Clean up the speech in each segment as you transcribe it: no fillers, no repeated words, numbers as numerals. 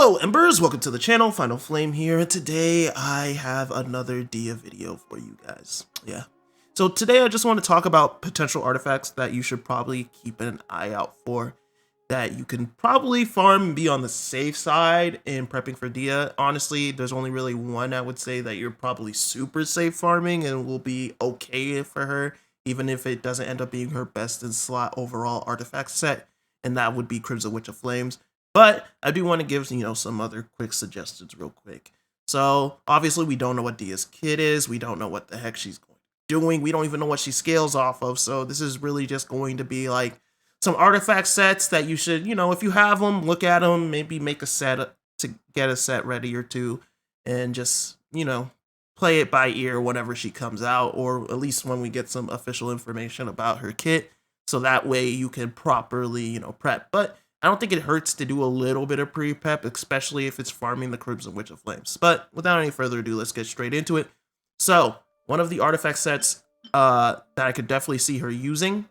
Hello Embers, welcome to the channel, Final Flame here, and today I have another Dehya video for you guys. So today I just want to talk about potential artifacts that you should probably keep an eye out for, that you can probably farm and be on the safe side in prepping for Dehya. Honestly, there's only really one I would say that you're probably super safe farming and will be okay for her, even if it doesn't end up being her best in slot overall artifact set, and that would be Crimson Witch of Flames. But I do want to give, some other quick suggestions real quick. So obviously we don't know what Dehya's kit is. We don't know what the heck she's doing. We don't even know what she scales off of. So this is really just going to be like some artifact sets that you should, if you have them, look at them, maybe make a set to get a set ready or two, and just, play it by ear whenever she comes out, or at least when we get some official information about her kit. So that way you can properly, prep. But I don't think it hurts to do a little bit of pre-prep, especially if it's farming the Crimson Witch of Flames. But without any further ado, let's get straight into it. So one of the artifact sets that I could definitely see her using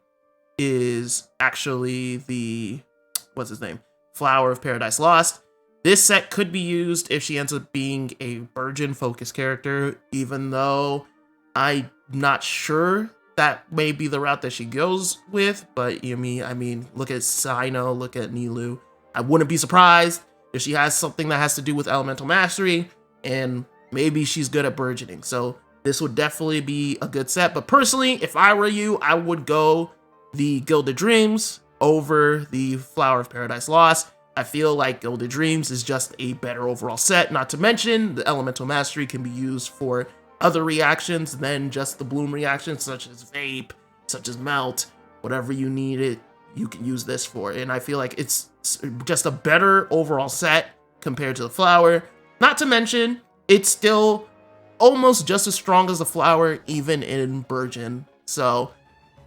is actually the, Flower of Paradise Lost. This set could be used if she ends up being a virgin focused character, even though I'm not sure that may be the route that she goes with. But I mean, look at Sino, look at Nilou. I wouldn't be surprised if she has something that has to do with elemental mastery, and maybe she's good at burgeoning. So this would definitely be a good set. But personally, if I were you, I would go the Gilded Dreams over the Flower of Paradise Lost. I feel like Gilded Dreams is just a better overall set. Not to mention, the elemental mastery can be used for other reactions than just the bloom reactions, such as vape, such as melt, whatever you need it, you can use this for. And I feel like it's just a better overall set compared to the flower. Not to mention, it's still almost just as strong as the flower, even in Burgeon. So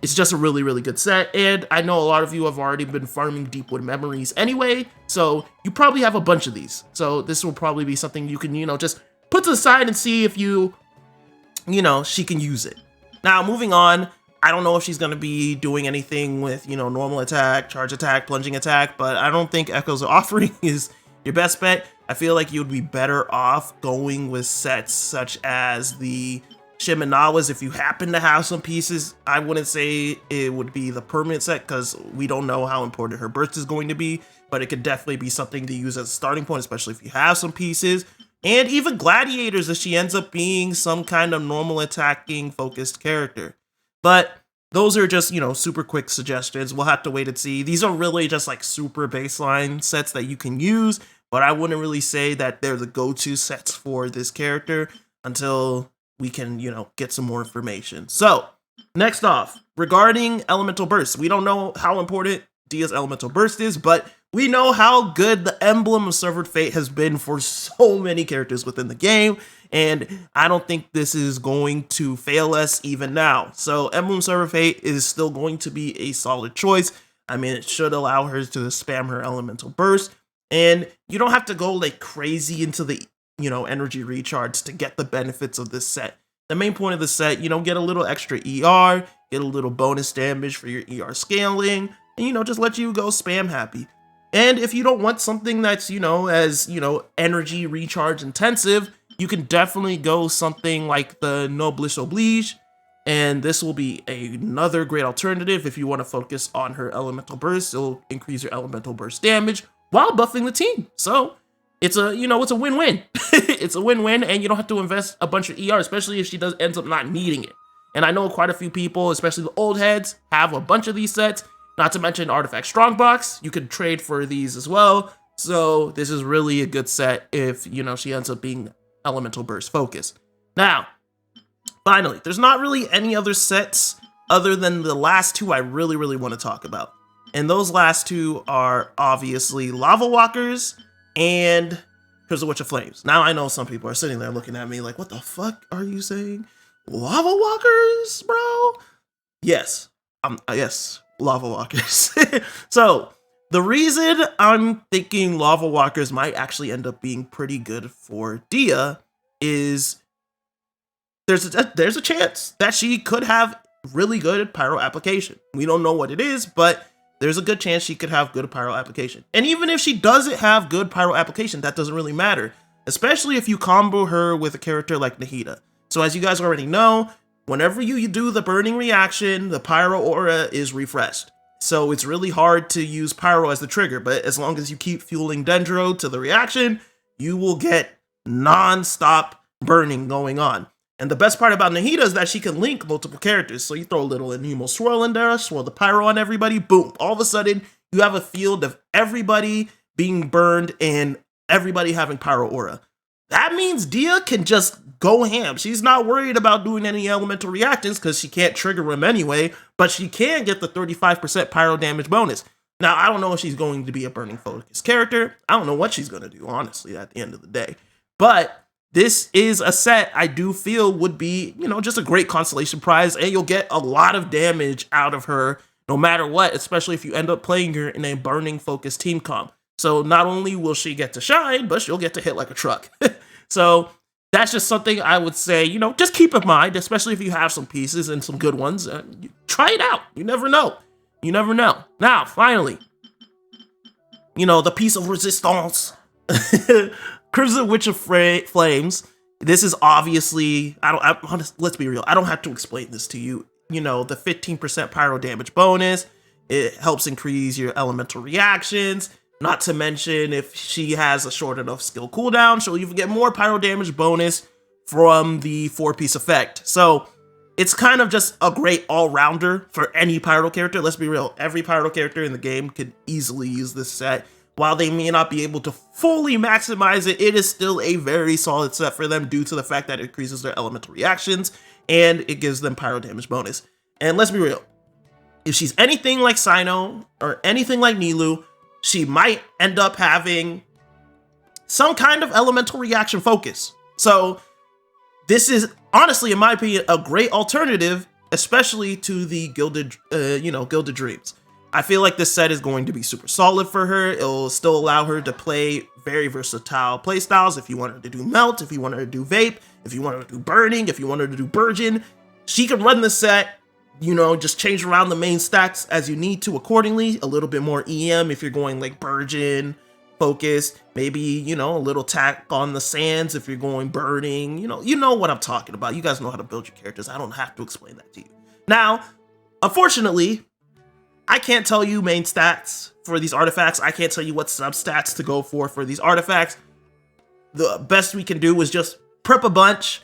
it's just a really, really good set. And I know a lot of you have already been farming Deepwood Memories anyway, so you probably have a bunch of these. So this will probably be something you can, just put to the side and see if she can use it. Now, moving on, I don't know if she's going to be doing anything with, normal attack, charge attack, plunging attack, but I don't think Echoes of Offering is your best bet. I feel like you'd be better off going with sets such as the Shimenawas. If you happen to have some pieces, I wouldn't say it would be the permanent set because we don't know how important her burst is going to be, but it could definitely be something to use as a starting point, especially if you have some pieces. And even Gladiators if she ends up being some kind of normal attacking focused character. But those are just, super quick suggestions. We'll have to wait and see. These are really just like super baseline sets that you can use, but I wouldn't really say that they're the go-to sets for this character until we can, get some more information. So next off, regarding Elemental Burst, we don't know how important Dehya's Elemental Burst is, but we know how good the Emblem of Severed Fate has been for so many characters within the game, and I don't think this is going to fail us even now. So Emblem of Severed Fate is still going to be a solid choice. I mean, it should allow her to spam her Elemental Burst, and you don't have to go like crazy into the, energy recharge to get the benefits of this set. The main point of the set, get a little extra ER, get a little bonus damage for your ER scaling, and, just let you go spam happy. And if you don't want something that's, as, energy recharge intensive, you can definitely go something like the Noblesse Oblige. And this will be another great alternative if you want to focus on her elemental burst. It'll increase your elemental burst damage while buffing the team. So it's a, it's a win-win. It's a win-win, and you don't have to invest a bunch of ER, especially if she ends up not needing it. And I know quite a few people, especially the old heads, have a bunch of these sets. Not to mention Artifact Strongbox, you could trade for these as well. So this is really a good set if, she ends up being Elemental Burst focused. Now, finally, there's not really any other sets other than the last two I really, really want to talk about. And those last two are obviously Lava Walkers and Crimson Witch of Flames. Now, I know some people are sitting there looking at me like, what the fuck are you saying? Lava Walkers, bro? Yes. Yes. Lava Walkers. So the reason I'm thinking Lava Walkers might actually end up being pretty good for Dehya is there's a chance that she could have really good pyro application. We don't know what it is, but there's a good chance she could have good pyro application. And even if she doesn't have good pyro application, that doesn't really matter, especially if you combo her with a character like Dehya. So as you guys already know, whenever you do the burning reaction, the pyro aura is refreshed. So it's really hard to use pyro as the trigger, but as long as you keep fueling Dendro to the reaction, you will get non-stop burning going on. And the best part about Dehya is that she can link multiple characters. So you throw a little Anemo swirl in there, swirl the pyro on everybody, boom. All of a sudden, you have a field of everybody being burned and everybody having pyro aura. That means Dehya can just go ham. She's not worried about doing any elemental reactions because she can't trigger them anyway, but she can get the 35% pyro damage bonus. Now, I don't know if she's going to be a burning focus character. I don't know what she's going to do, honestly, at the end of the day. But this is a set I do feel would be, just a great consolation prize, and you'll get a lot of damage out of her no matter what, especially if you end up playing her in a burning focus team comp. So not only will she get to shine, but she'll get to hit like a truck. So that's just something I would say, just keep in mind, especially if you have some pieces and some good ones. Try it out. You never know. You never know. Now, finally, the piece of resistance. Crimson Witch of Flames. This is obviously, let's be real, I don't have to explain this to you. The 15% pyro damage bonus, it helps increase your elemental reactions. Not to mention, if she has a short enough skill cooldown, she'll even get more pyro damage bonus from the 4-piece effect. So it's kind of just a great all-rounder for any pyro character. Let's be real, every pyro character in the game could easily use this set. While they may not be able to fully maximize it, it is still a very solid set for them due to the fact that it increases their elemental reactions and it gives them pyro damage bonus. And let's be real, if she's anything like Sino or anything like Nilou, she might end up having some kind of elemental reaction focus. So this is honestly, in my opinion, a great alternative, especially to the Gilded Dreams. I feel like this set is going to be super solid for her. It'll still allow her to play very versatile playstyles. If you want her to do Melt, if you want her to do Vape, if you want her to do Burning, if you want her to do Burgeon, she can run the set, just change around the main stacks as you need to accordingly. A little bit more EM if you're going like Burgeon, Focus, maybe, a little tack on the Sands if you're going Burning. You know what I'm talking about. You guys know how to build your characters. I don't have to explain that to you. Now, unfortunately, I can't tell you main stats for these artifacts. I can't tell you what substats to go for these artifacts. The best we can do is just prep a bunch,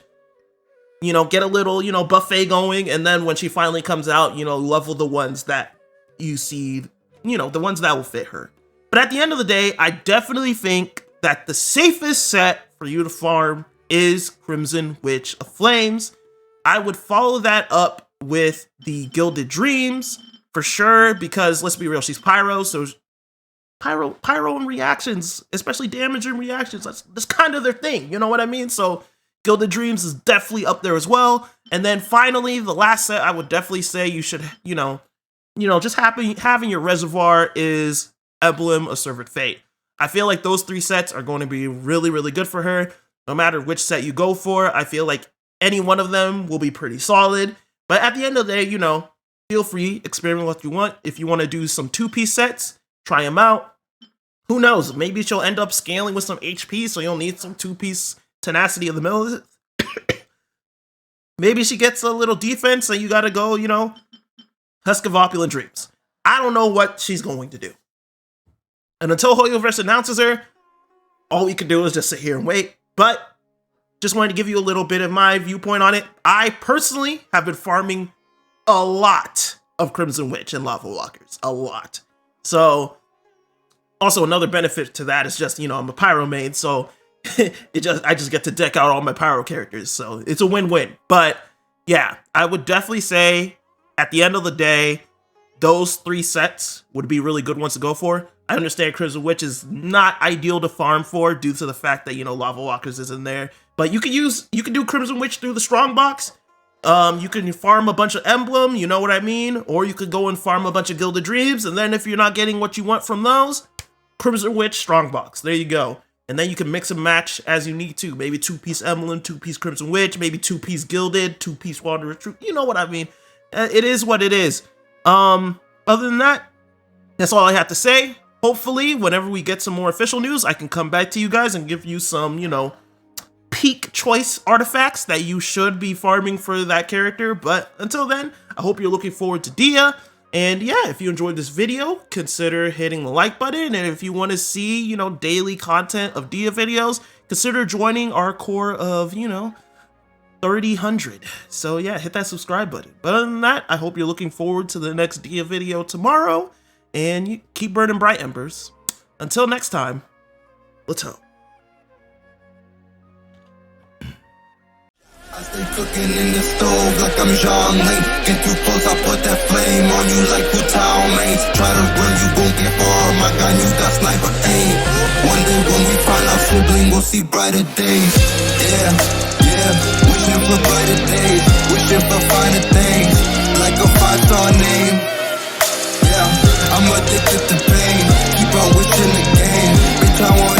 get a little, buffet going, and then when she finally comes out, level the ones that you see, the ones that will fit her. But at the end of the day, I definitely think that the safest set for you to farm is Crimson Witch of Flames. I would follow that up with the Gilded Dreams, for sure, because let's be real, she's pyro, so pyro and reactions, especially damage and reactions, that's kind of their thing, you know what I mean? So Gilded Dreams is definitely up there as well. And then finally, the last set I would definitely say you should, just having your reservoir is Emblem of Servant Fate. I feel like those 3 sets are going to be really, really good for her. No matter which set you go for, I feel like any one of them will be pretty solid. But at the end of the day, feel free, experiment what you want. If you want to do some 2-piece sets, try them out. Who knows? Maybe she'll end up scaling with some HP, so you'll need some 2-piece tenacity in the middle of it. Maybe she gets a little defense, and you gotta go, Husk of Opulent Dreams. I don't know what she's going to do. And until Hoyoverse announces her, all we can do is just sit here and wait. But just wanted to give you a little bit of my viewpoint on it. I personally have been farming a lot of Crimson Witch and Lava Walkers. A lot. So, also another benefit to that is just, I'm a pyro main, so I just get to deck out all my pyro characters. So it's a win-win. But yeah, I would definitely say at the end of the day, those 3 sets would be really good ones to go for. I understand Crimson Witch is not ideal to farm for due to the fact that, Lava Walkers is in there. But you can do Crimson Witch through the strong box. You can farm a bunch of Emblem, you know what I mean? Or you could go and farm a bunch of Gilded Dreams, and then if you're not getting what you want from those, Crimson Witch, Strongbox. There you go. And then you can mix and match as you need to. Maybe 2-piece Emblem, 2-piece Crimson Witch, maybe 2-piece Gilded, 2-piece Wanderer Troop. You know what I mean? It is what it is. Other than that, That's all I have to say. Hopefully, whenever we get some more official news, I can come back to you guys and give you some, peak choice artifacts that you should be farming for that character. But until then, I hope you're looking forward to Dehya. And yeah, if you enjoyed this video, consider hitting the like button. And if you want to see, daily content of Dehya videos, consider joining our core of, 3,000. So yeah, hit that subscribe button. But other than that, I hope you're looking forward to the next Dehya video tomorrow. And you keep burning bright embers. Until next time, Latom. I stay cooking in the stove like I'm Jean Lane. Get too close, I put that flame on you like Hotel mates. Try to run, you gon' get far. My gun, you got sniper aim. One day when we find our sibling, we'll see brighter days. Yeah, wishing for brighter days. Wishing for finer things, like a 5-star name. Yeah, I'm addicted to pain. Keep on wishing again. Bitch, I want